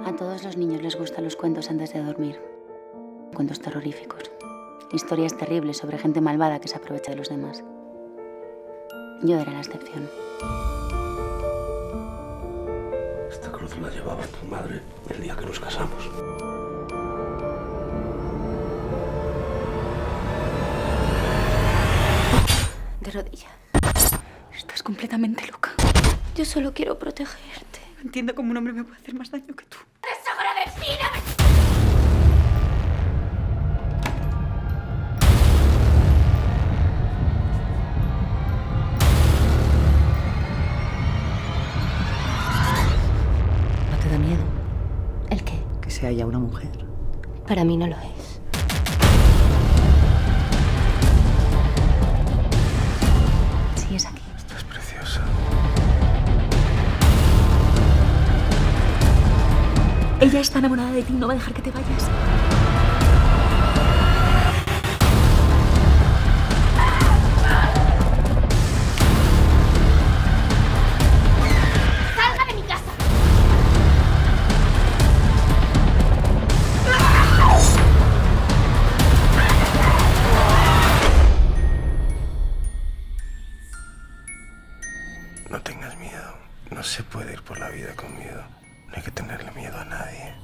A todos los niños les gustan los cuentos antes de dormir. Cuentos terroríficos. Historias terribles sobre gente malvada que se aprovecha de los demás. Yo era la excepción. Esta cruz la llevaba tu madre el día que nos casamos. De rodillas. Estás completamente loca. Yo solo quiero protegerte. No entiendo cómo un hombre me puede hacer más daño que tú. ¡Desagradecida! ¿No te da miedo ¿El qué? que sea ella una mujer? Para mí no lo es. Sí, es aquí. Estás preciosa. Ella está enamorada de ti, no va a dejar que te vayas. ¡Salga de mi casa! No tengas miedo. No se puede ir por la vida con miedo. No hay que tenerle miedo a nadie.